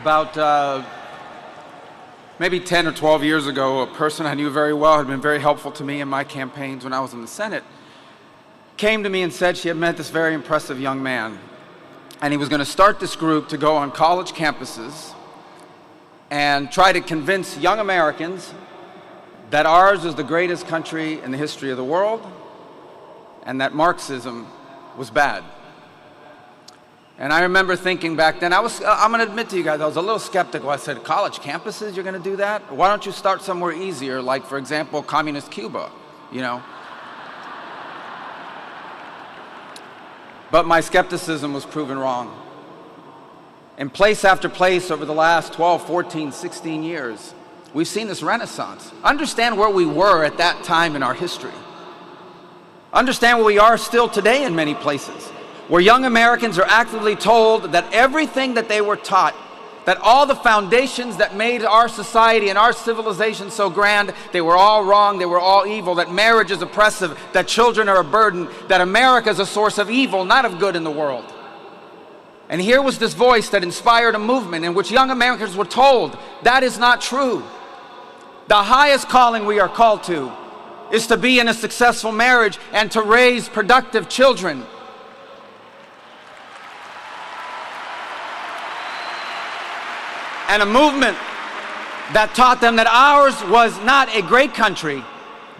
About maybe 10 or 12 years ago, a person I knew very well, had been very helpful to me in my campaigns when I was in the Senate, came to me and said she had met this very impressive young man, and he was going to start this group to go on college campuses and try to convince young Americans that ours is the greatest country in the history of the world and that Marxism was bad. And I remember thinking back then, I'm going to admit to you guys, I was a little skeptical. I said, college campuses, you're going to do that? Why don't you start somewhere easier, like, for example, communist Cuba, you know? But my skepticism was proven wrong. In place after place over the last 12, 14, 16 years, we've seen this renaissance. Understand where we were at that time in our history. Understand where we are still today in many places, where young Americans are actively told that everything that they were taught, that all the foundations that made our society and our civilization so grand, they were all wrong, they were all evil, that marriage is oppressive, that children are a burden, that America is a source of evil, not of good in the world. And here was this voice that inspired a movement in which young Americans were told that is not true. The highest calling we are called to is to be in a successful marriage and to raise productive children. And a movement that taught them that ours was not a great country,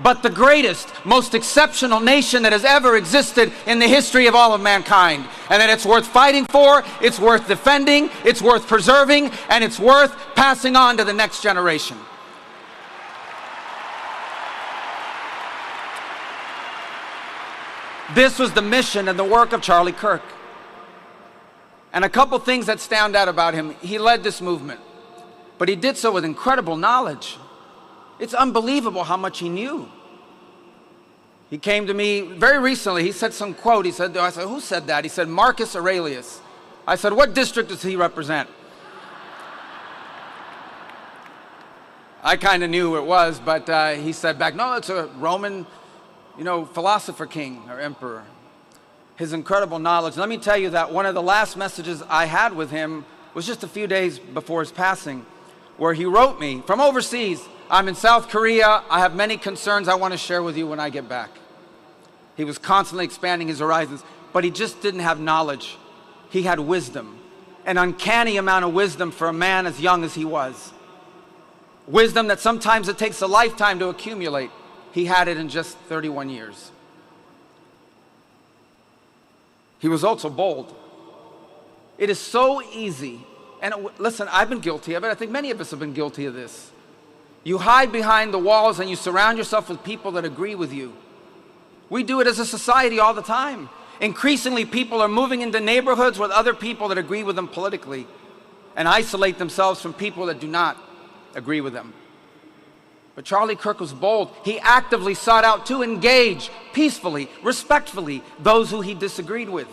but the greatest, most exceptional nation that has ever existed in the history of all of mankind. And that it's worth fighting for, it's worth defending, it's worth preserving, and it's worth passing on to the next generation. This was the mission and the work of Charlie Kirk. And a couple things that stand out about him. He led this movement, but he did so with incredible knowledge. It's unbelievable how much he knew. He came to me very recently. He said some quote. I said, who said that? He said, Marcus Aurelius. I said, what district does he represent? I kind of knew who it was, but he said back, no, it's a Roman, philosopher king or emperor. His incredible knowledge. Let me tell you that one of the last messages I had with him was just a few days before his passing, where he wrote me from overseas, I'm in South Korea, I have many concerns I want to share with you when I get back. He was constantly expanding his horizons, but he just didn't have knowledge. He had wisdom, an uncanny amount of wisdom for a man as young as he was. Wisdom that sometimes it takes a lifetime to accumulate. He had it in just 31 years. He was also bold. It is so easy, and listen, I've been guilty of it. I think many of us have been guilty of this. You hide behind the walls and you surround yourself with people that agree with you. We do it as a society all the time. Increasingly, people are moving into neighborhoods with other people that agree with them politically and isolate themselves from people that do not agree with them. But Charlie Kirk was bold. He actively sought out to engage peacefully, respectfully, those who he disagreed with.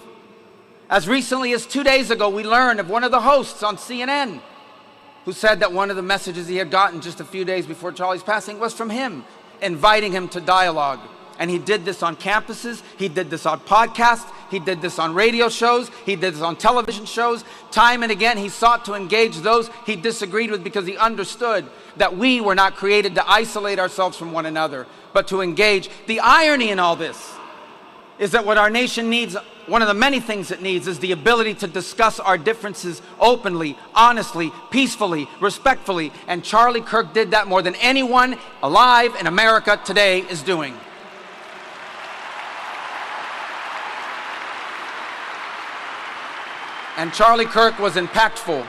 As recently as 2 days ago, we learned of one of the hosts on CNN who said that one of the messages he had gotten just a few days before Charlie's passing was from him, inviting him to dialogue. And he did this on campuses, he did this on podcasts, he did this on radio shows, he did this on television shows. Time and again, he sought to engage those he disagreed with because he understood that we were not created to isolate ourselves from one another, but to engage. The irony in all this is that what our nation needs, one of the many things it needs, is the ability to discuss our differences openly, honestly, peacefully, respectfully. And Charlie Kirk did that more than anyone alive in America today is doing. And Charlie Kirk was impactful.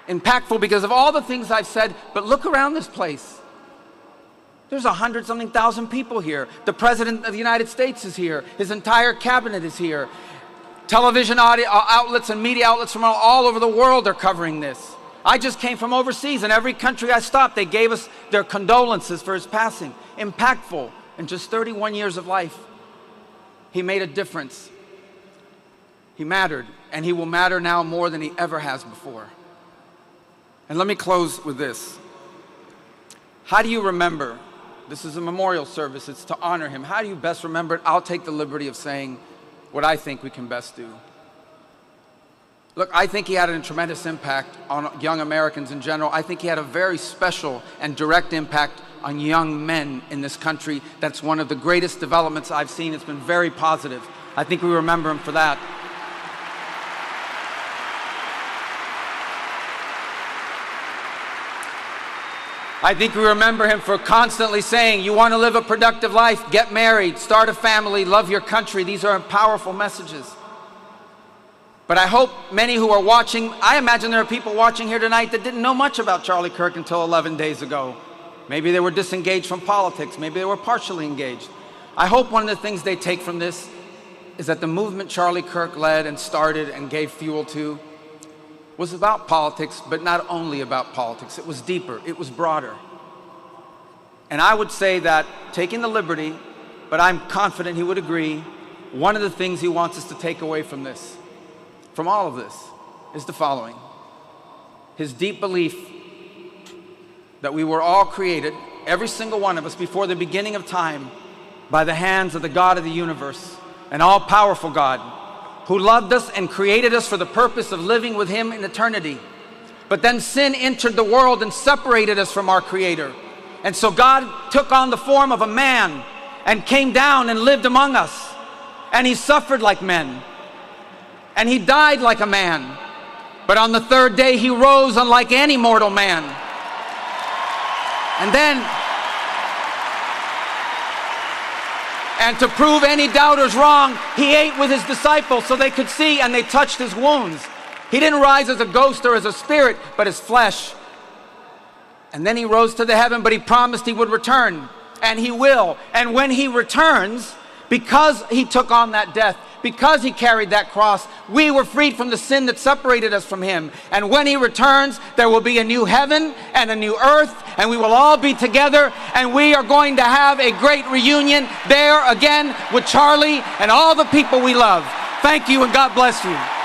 Impactful because of all the things I've said, but look around this place. There's 100-something thousand people here. The President of the United States is here. His entire cabinet is here. Television outlets and media outlets from all over the world are covering this. I just came from overseas, and every country I stopped, they gave us their condolences for his passing. Impactful. In just 31 years of life, he made a difference. He mattered, and he will matter now more than he ever has before. And let me close with this. How do you remember? This is a memorial service. It's to honor him. How do you best remember it? I'll take the liberty of saying what I think we can best do. Look, I think he had a tremendous impact on young Americans in general. I think he had a very special and direct impact on young men in this country. That's one of the greatest developments I've seen. It's been very positive. I think we remember him for that. I think we remember him for constantly saying, you want to live a productive life, get married, start a family, love your country. These are powerful messages. But I hope many who are watching, I imagine there are people watching here tonight that didn't know much about Charlie Kirk until 11 days ago. Maybe they were disengaged from politics. Maybe they were partially engaged. I hope one of the things they take from this is that the movement Charlie Kirk led and started and gave fuel to was about politics, but not only about politics. It was deeper, it was broader. And I would say that, taking the liberty, but I'm confident he would agree, one of the things he wants us to take away from this, from all of this, is the following. His deep belief that we were all created, every single one of us, before the beginning of time, by the hands of the God of the universe, an all-powerful God, who loved us and created us for the purpose of living with him in eternity. But then sin entered the world and separated us from our Creator. And so God took on the form of a man and came down and lived among us. And he suffered like men. And he died like a man. But on the third day he rose unlike any mortal man. And to prove any doubters wrong, he ate with his disciples so they could see, and they touched his wounds. He didn't rise as a ghost or as a spirit, but as flesh. And then he rose to the heaven, but he promised he would return, and he will. And when he returns, because he took on that death, because he carried that cross, we were freed from the sin that separated us from him. And when he returns, there will be a new heaven and a new earth, and we will all be together, and we are going to have a great reunion there again with Charlie and all the people we love. Thank you, and God bless you.